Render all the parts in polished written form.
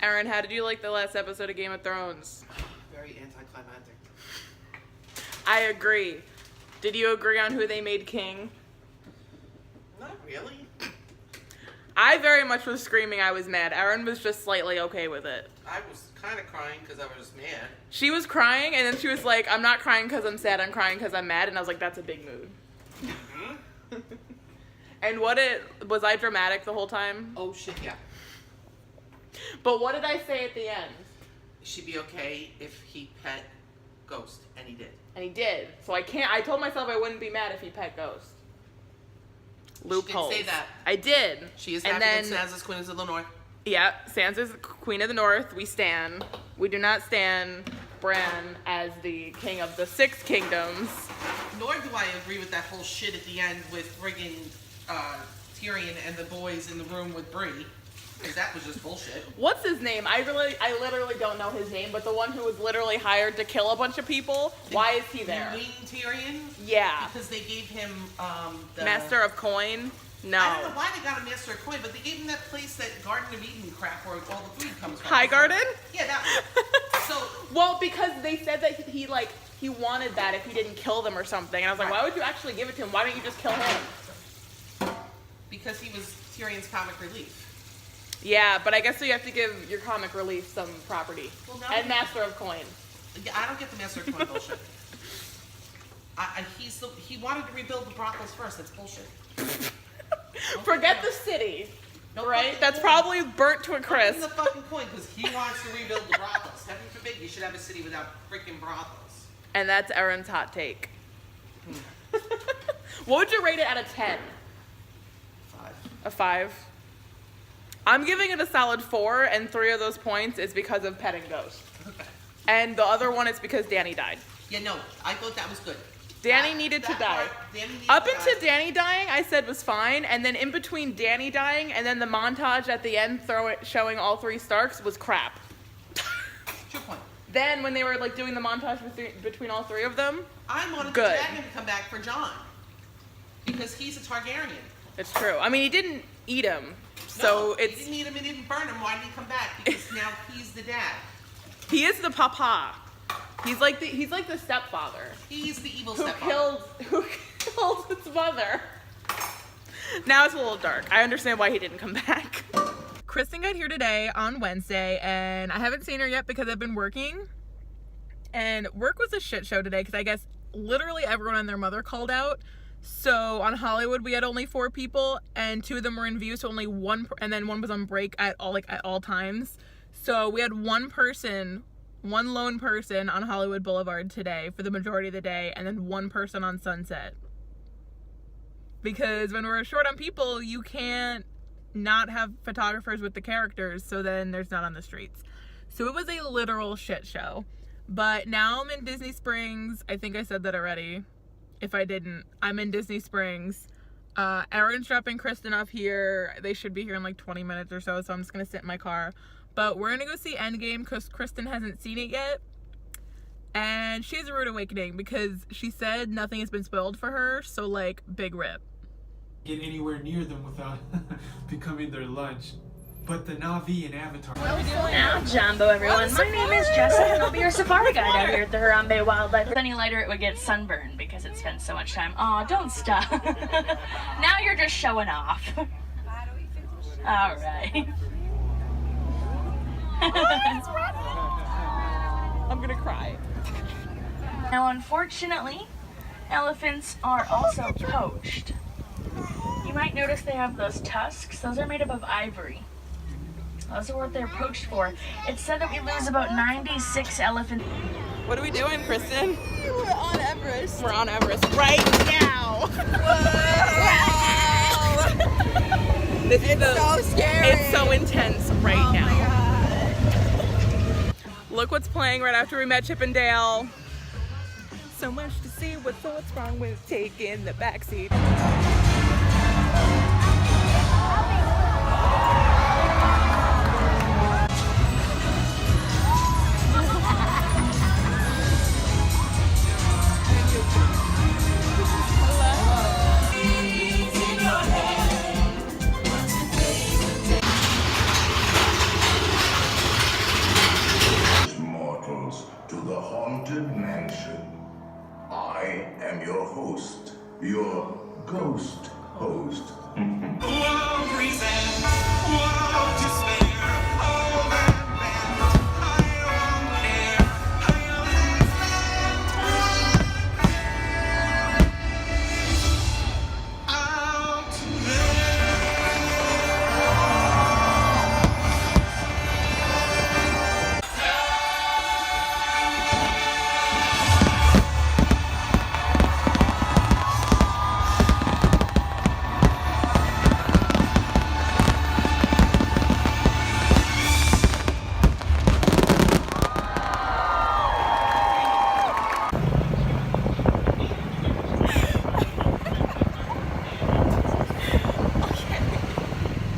Aaron, how did you like the last episode of Game of Thrones? Very anticlimactic. I agree. Did you agree on who they made king? Not really. I very much was screaming I was mad. Aaron was just slightly okay with it. I was kind of crying because I was mad. She was crying, and then she was like, I'm not crying because I'm sad, I'm crying because I'm mad. And I was like, that's a big mood. Mm-hmm. And was I dramatic the whole time? Oh, shit, yeah. But what did I say at the end? She'd be okay if he pet Ghost, and he did. And he did. So I told myself I wouldn't be mad if he pet Ghost. Loopholes. She did say that. I did. She is happy that Sansa's Queen of the North. Yeah, Sansa's Queen of the North. We stan. We do not stan Bran as the king of the Six Kingdoms. Nor do I agree with that whole shit at the end with friggin' Tyrion and the boys in the room with Bree. Because that was just bullshit. What's his name? I literally don't know his name, but the one who was literally hired to kill a bunch of people, why is he there? You mean Tyrion? Yeah. Because they gave him the... Master of Coin? No. I don't know why they got a Master of Coin, but they gave him that place, that Garden of Eden crap where all the food comes from. High Garden? Yeah, that one. So... Well, because they said that he wanted that if he didn't kill them or something. And I was like, why would you actually give it to him? Why don't you just kill him? Because he was Tyrion's comic relief. Yeah, but I guess so you have to give your comic relief some property. Well, and Master of Coin. Yeah, I don't get the Master of Coin bullshit. He wanted to rebuild the brothels first. That's bullshit. Forget the city, right? That's probably burnt to a crisp. Give him the fucking coin because he wants to rebuild the brothels. Heaven forbid you should have a city without freaking brothels. And that's Erin's hot take. What would you rate it out of 10? 5. A 5? I'm giving it a solid 4, and 3 of those points is because of petting Ghost. Okay. And the other one is because Dany died. Yeah, no, I thought that was good. Dany needed to die. Up into Dany dying, I said was fine, and then in between Dany dying and then the montage at the end showing all 3 Starks was crap. Your point. Then when they were like doing the montage between all 3 of them, I wanted the dragon to come back for Jon because he's a Targaryen. It's true. I mean, he didn't eat him, so he didn't eat him and didn't burn him. Why did he come back? Because now he's the dad. He is the papa. He's like the stepfather. He's the evil stepfather. Who killed his mother. Now it's a little dark. I understand why he didn't come back. Kristen got here today on Wednesday, and I haven't seen her yet because I've been working. And work was a shit show today because I guess literally everyone and their mother called out. So on Hollywood, we had only 4 people, and 2 of them were in view, so only one, and then one was on break at all times. So we had one lone person on Hollywood Boulevard today for the majority of the day, and then one person on Sunset. Because when we're short on people, you can't not have photographers with the characters, so then there's not on the streets. So it was a literal shit show. But now I'm in Disney Springs. I think I said that already. If I didn't, I'm in Disney Springs. Erin's dropping Kristen off here. They should be here in like 20 minutes or so, so I'm just going to sit in my car. But we're going to go see Endgame because Kristen hasn't seen it yet. And she has a rude awakening because she said nothing has been spoiled for her, so like, big rip. Get anywhere near them without becoming their lunch. But the Na'vi and Avatar. Now, Jumbo, everyone. My name is Jessica, and I'll be your safari guide out here at the Harambe Wildlife. If any lighter, it would get sunburned because it spent so much time. Aw, don't stop. Now you're just showing off. All right. I'm gonna cry. Now, unfortunately, elephants are also poached. You might notice they have those tusks. Those are made up of ivory. Those are what they're poached for. It's said that we lose about 96 elephants. What are we doing, Kristen? We're on Everest. We're on Everest right now. It's so scary. It's so intense right now. My God. Look what's playing right after we met Chip and Dale. So much to see. What's wrong with taking the backseat? am your host, your ghost host.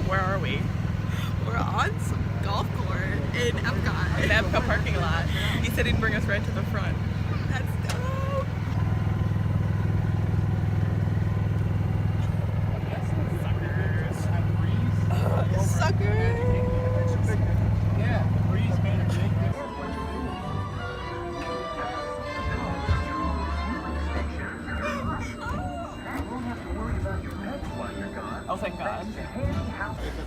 Where are we? We're on some golf court in Epcot. In Epcot parking lot. He said he'd bring us right to the front. That's dope. Sucker. Oh, thank God.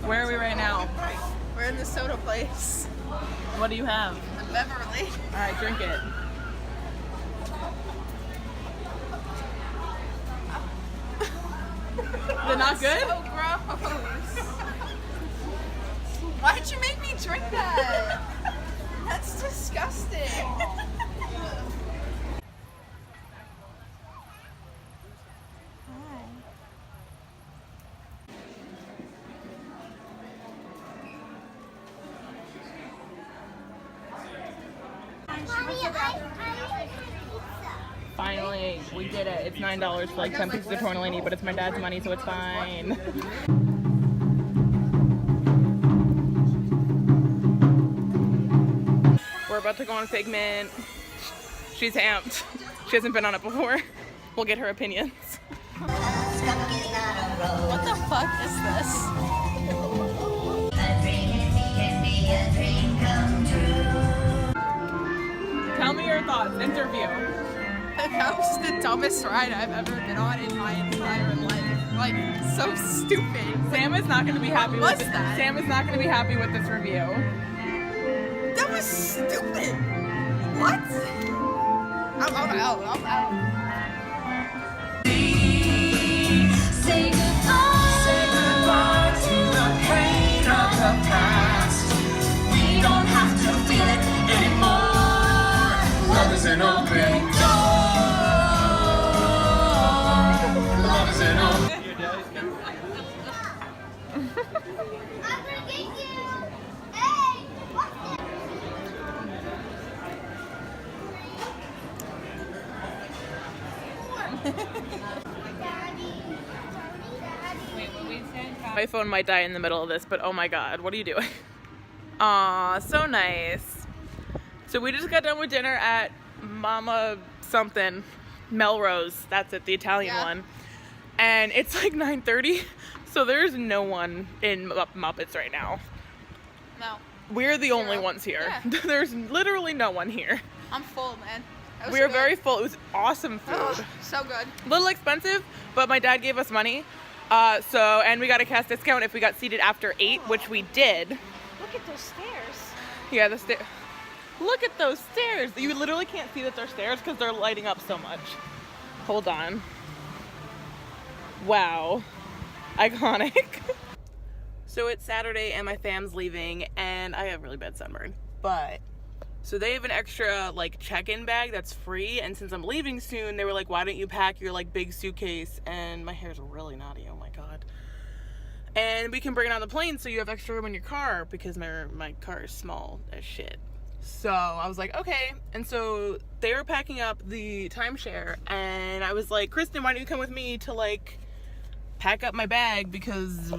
Where are we right now? We're in the soda place. What do you have? Beverly. All right, drink it. Is it not good? So gross. Why'd you make me drink that? That's disgusting. Finally, we did it. It's $9 for like 10 pieces of tortellini, but it's my dad's money, so it's fine. We're about to go on Figment. She's amped. She hasn't been on it before. We'll get her opinions. What the fuck is this? Tell me your thoughts. Interview. That was the dumbest ride I've ever been on in my entire life. Like, so stupid. Sam is not going to be happy What's with that? Sam is not going to be happy with this review. That was stupid. What? I'm out. Say goodbye to the pain of the past. We don't have to feel it anymore. Love is an open door. Love is an open My phone might die in the middle of this, but oh my God, what are you doing? Aw, so nice. So we just got done with dinner at Mama something, Melrose. That's it, the Italian one. And it's like 9:30, so there's no one in Muppets right now. No. We're the only ones here. Yeah. There's literally no one here. I'm full, man. That was We were good. very full. It was awesome food. Ugh, so good. A little expensive, but my dad gave us money. And we got a cash discount if we got seated after 8, which we did. Look at those stairs. Yeah, the stairs. Look at those stairs. You literally can't see that they're stairs because they're lighting up so much. Hold on. Wow. Iconic. So it's Saturday and my fam's leaving and I have really bad sunburn. But, so they have an extra like check-in bag that's free, and since I'm leaving soon, they were like, why don't you pack your like big suitcase? And my hair's really naughty, oh my God. And we can bring it on the plane so you have extra room in your car because my car is small as shit. So I was like, okay. And so they were packing up the timeshare and I was like, Kristen, why don't you come with me to like pack up my bag, because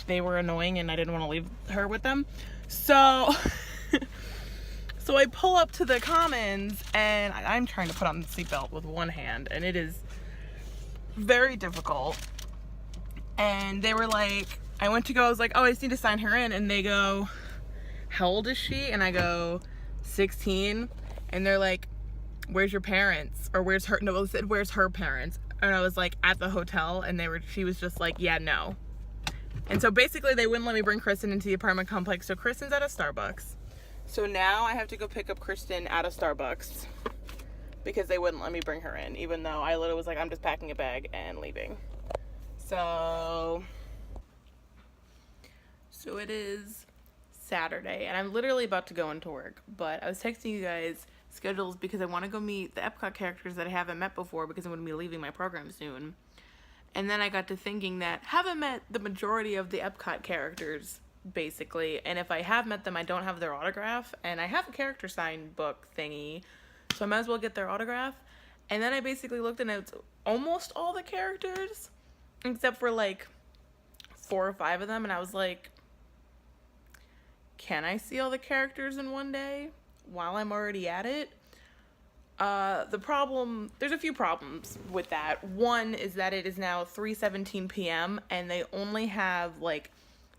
they were annoying and I didn't want to leave her with them. So so I pull up to the Commons and I'm trying to put on the seatbelt with one hand and it is very difficult. And they were like, I went to go, I was like, oh, I just need to sign her in. And they go, how old is she? And I go, 16. And they're like, where's your parents? Or where's her, no, it said, where's her parents? And I was like, at the hotel, and she was just like, yeah, no. And so basically they wouldn't let me bring Kristen into the apartment complex, so Kristen's at a Starbucks. So now I have to go pick up Kristen at a Starbucks because they wouldn't let me bring her in, even though I literally was like, I'm just packing a bag and leaving. So it is Saturday, and I'm literally about to go into work, but I was texting you guys schedules because I want to go meet the Epcot characters that I haven't met before because I'm going to be leaving my program soon. And then I got to thinking that I haven't met the majority of the Epcot characters, basically, and if I have met them, I don't have their autograph, and I have a character sign book thingy, so I might as well get their autograph. And then I basically looked and it's almost all the characters, except for like 4 or 5 of them, and I was like, can I see all the characters in one day while I'm already at it? There's a few problems with that. One is that it is now 3:17 p.m. and they only have like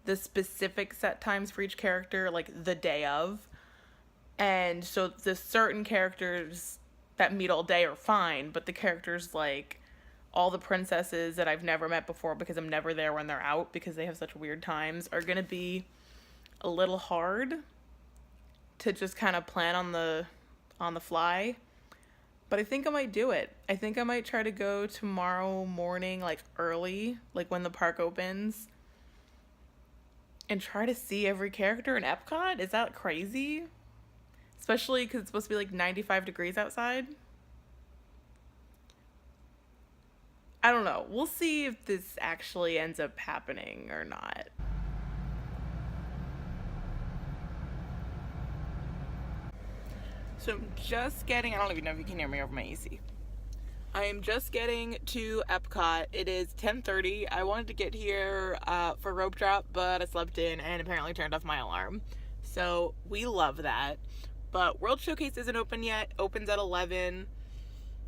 the specific set times for each character like the day of. And so the certain characters that meet all day are fine, but the characters like all the princesses that I've never met before because I'm never there when they're out because they have such weird times are going to be a little hard to just kind of plan on the fly. But I think I might do it. I think I might try to go tomorrow morning, like early, like when the park opens, and try to see every character in Epcot. Is that crazy? Especially because it's supposed to be like 95 degrees outside. I don't know. We'll see if this actually ends up happening or not. So I'm just getting, I don't even know if you can hear me over my AC. I am just getting to Epcot. It is 10:30. I wanted to get here for rope drop, but I slept in and apparently turned off my alarm. So we love that. But World Showcase isn't open yet. Opens at 11,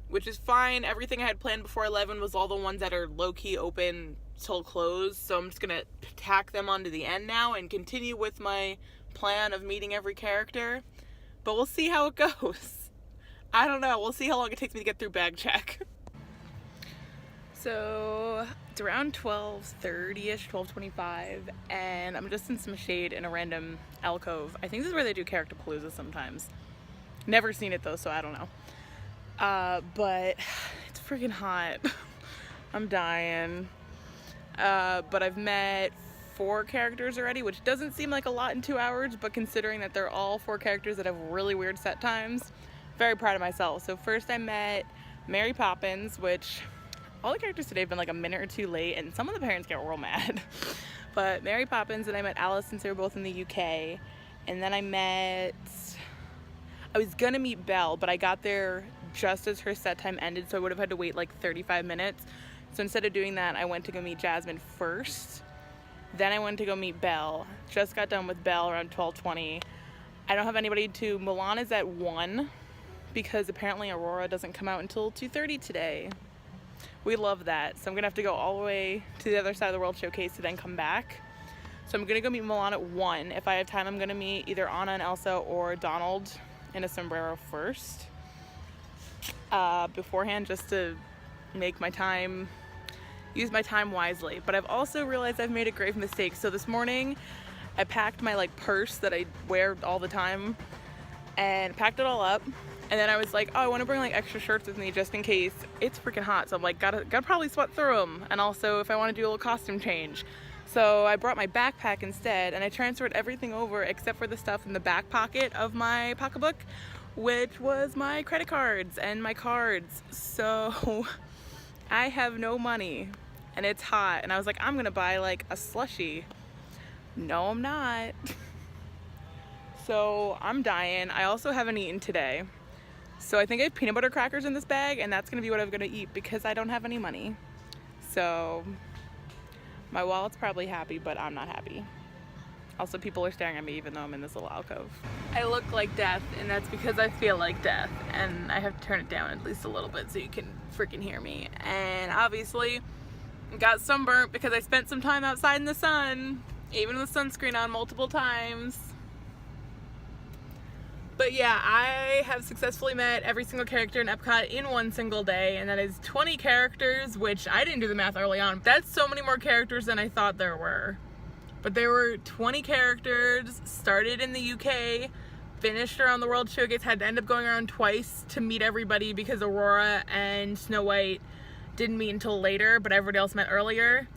which is fine. Everything I had planned before 11 was all the ones that are low-key open till close. So I'm just going to tack them onto the end now and continue with my plan of meeting every character. But we'll see how it goes. I don't know. We'll see how long it takes me to get through bag check. So it's around 12:30ish, 12:25, and I'm just in some shade in a random alcove. I think this is where they do Character Palooza sometimes. Never seen it though, so I don't know. But it's freaking hot. I'm dying. But I've met 4 characters already, which doesn't seem like a lot in 2 hours, but considering that they're all 4 characters that have really weird set times, very proud of myself. So first I met Mary Poppins, which all the characters today have been like a minute or 2 late, and some of the parents get real mad. But Mary Poppins, and I met Alice since they were both in the UK, and then I was gonna meet Belle, but I got there just as her set time ended, so I would have had to wait like 35 minutes. So instead of doing that, I went to go meet Jasmine first. Then I went to go meet Belle. Just got done with Belle around 12:20. I don't have anybody to. Milan is at 1 because apparently Aurora doesn't come out until 2:30 today. We love that. So I'm gonna have to go all the way to the other side of the World Showcase to then come back. So I'm gonna go meet Milan at 1. If I have time, I'm gonna meet either Anna and Elsa or Donald in a sombrero first. Beforehand, just to make my time, use my time wisely. But I've also realized I've made a grave mistake. So this morning I packed my like purse that I wear all the time and packed it all up, and then I was like, oh, I want to bring like extra shirts with me just in case. It's freaking hot, so I'm like, gotta probably sweat through them, and also if I want to do a little costume change. So I brought my backpack instead, and I transferred everything over except for the stuff in the back pocket of my pocketbook, which was my credit cards and my cards. So I have no money and it's hot, and I was like, I'm gonna buy like a slushie. No, I'm not. So I'm dying. I also haven't eaten today, so I think I have peanut butter crackers in this bag, and that's gonna be what I'm gonna eat because I don't have any money. So my wallet's probably happy, but I'm not happy. Also, people are staring at me even though I'm in this little alcove. I look like death, and that's because I feel like death, and I have to turn it down at least a little bit so you can freaking hear me. And obviously got sunburnt because I spent some time outside in the sun, even with sunscreen on multiple times. But yeah, I have successfully met every single character in Epcot in one single day, and that is 20 characters, which I didn't do the math early on. That's so many more characters than I thought there were. But there were 20 characters, started in the UK, finished around the World Showcase, had to end up going around twice to meet everybody because Aurora and Snow White didn't meet until later, but everybody else met earlier.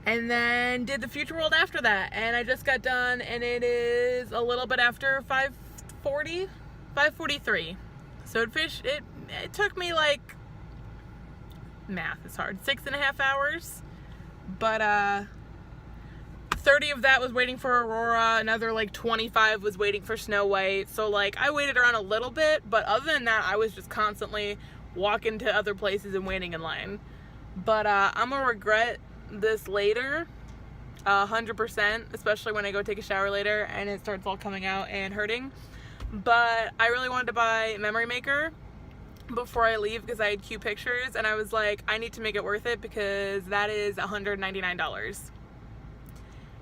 And then did the Future World after that, and I just got done, and it is a little bit after 5:43. So it took me like, math is hard, 6.5 hours, but 30 of that was waiting for Aurora, another like 25 was waiting for Snow White. So like I waited around a little bit, but other than that, I was just constantly walking to other places and waiting in line. But I'm gonna regret this later, 100%, especially when I go take a shower later and it starts all coming out and hurting. But I really wanted to buy Memory Maker before I leave because I had cute pictures, and I was like, I need to make it worth it because that is $199.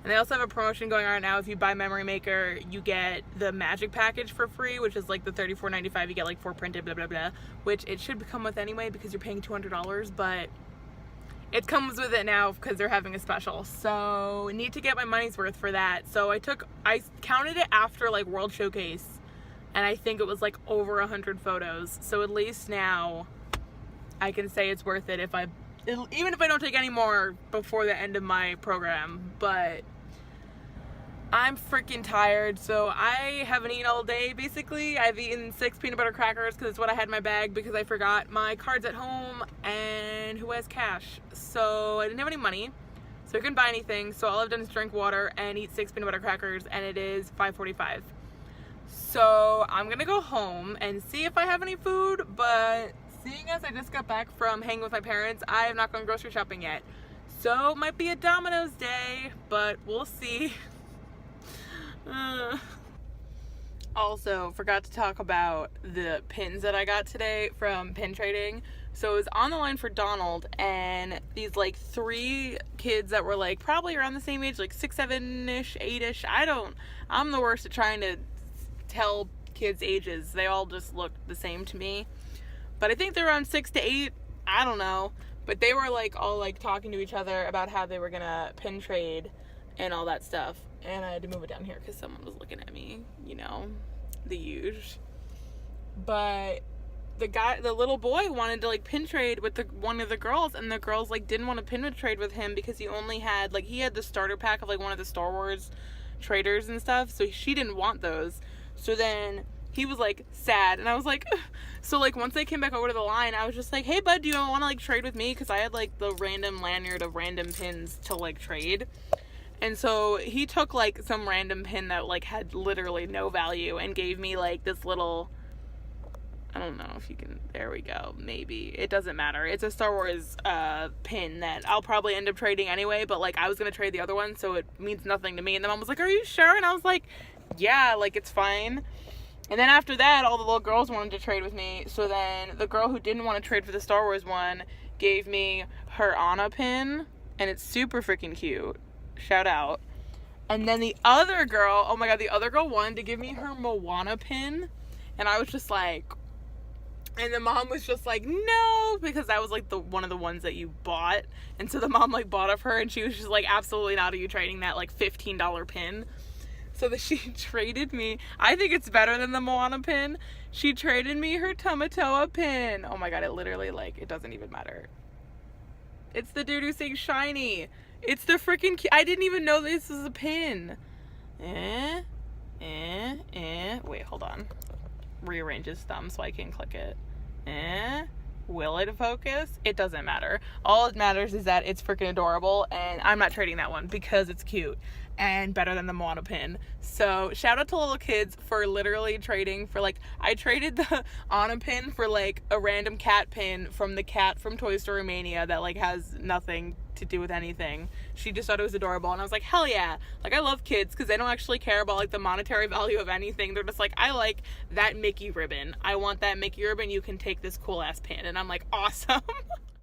And they also have a promotion going on right now. If you buy Memory Maker, you get the Magic Package for free, which is like the $34.95. You get like 4 printed, blah, blah, blah, which it should come with anyway because you're paying $200, but it comes with it now because they're having a special. So need to get my money's worth for that. So I counted it after like World Showcase, and I think it was like over 100 photos. So at least now I can say it's worth it even if I don't take any more before the end of my program. But I'm freaking tired, so I haven't eaten all day basically. I've eaten 6 peanut butter crackers because it's what I had in my bag because I forgot my cards at home, and who has cash? So I didn't have any money, so I couldn't buy anything. So all I've done is drink water and eat 6 peanut butter crackers, and it is 5:45. So I'm gonna go home and see if I have any food, but seeing as I just got back from hanging with my parents, I have not gone grocery shopping yet. So it might be a Domino's day, but we'll see. Also, forgot to talk about the pins that I got today from pin trading. So I was on the line for Donald, and these like 3 kids that were like probably around the same age, like 6, 7-ish, 8-ish. I'm the worst at trying to tell kids' ages. They all just look the same to me. But I think they're around 6 to 8. I don't know. But they were like all like talking to each other about how they were gonna pin trade and all that stuff. And I had to move it down here because someone was looking at me, you know, the huge. But the little boy wanted to like pin trade with one of the girls, and the girls like didn't want to pin trade with him because he only had like, he had the starter pack of like one of the Star Wars traders and stuff, so she didn't want those. So then he was like sad, and I was like, ugh. So like once they came back over to the line, I was just like, hey bud, do you want to like trade with me? Because I had like the random lanyard of random pins to like trade. And so he took like some random pin that like had literally no value and gave me like this little, I don't know if you can, there we go, maybe. It doesn't matter. It's a Star Wars pin that I'll probably end up trading anyway, but like I was going to trade the other one, so it means nothing to me. And the mom was like, are you sure? And I was like, yeah, like it's fine. And then after that, all the little girls wanted to trade with me. So then the girl who didn't want to trade for the Star Wars one gave me her Anna pin, and it's super freaking cute. Shout out. And then the other girl, oh my god, the other girl wanted to give me her Moana pin, and I was just like, and the mom was just like, no, because that was like one of the ones that you bought. And so the mom like bought of her, and she was just like, absolutely not, are you trading that like $15 pin? So that she traded me, I think it's better than the Moana pin, she traded me her Tamatoa pin. Oh my god, it literally like, it doesn't even matter. It's the dude who's saying shiny. It's the freaking I didn't even know this is a pin. Wait, hold on. Rearrange his thumb so I can click it. Will it focus? It doesn't matter. All it matters is that it's freaking adorable, and I'm not trading that one because it's cute and better than the Moana pin. So shout out to little kids for literally trading for like, I traded the Anna pin for like a random cat pin from the cat from Toy Story Mania that like has nothing to do with anything. She just thought it was adorable, and I was like, hell yeah. Like, I love kids because they don't actually care about like the monetary value of anything. They're just like, I like that Mickey ribbon, I want that Mickey ribbon, you can take this cool ass pin. And I'm like, awesome.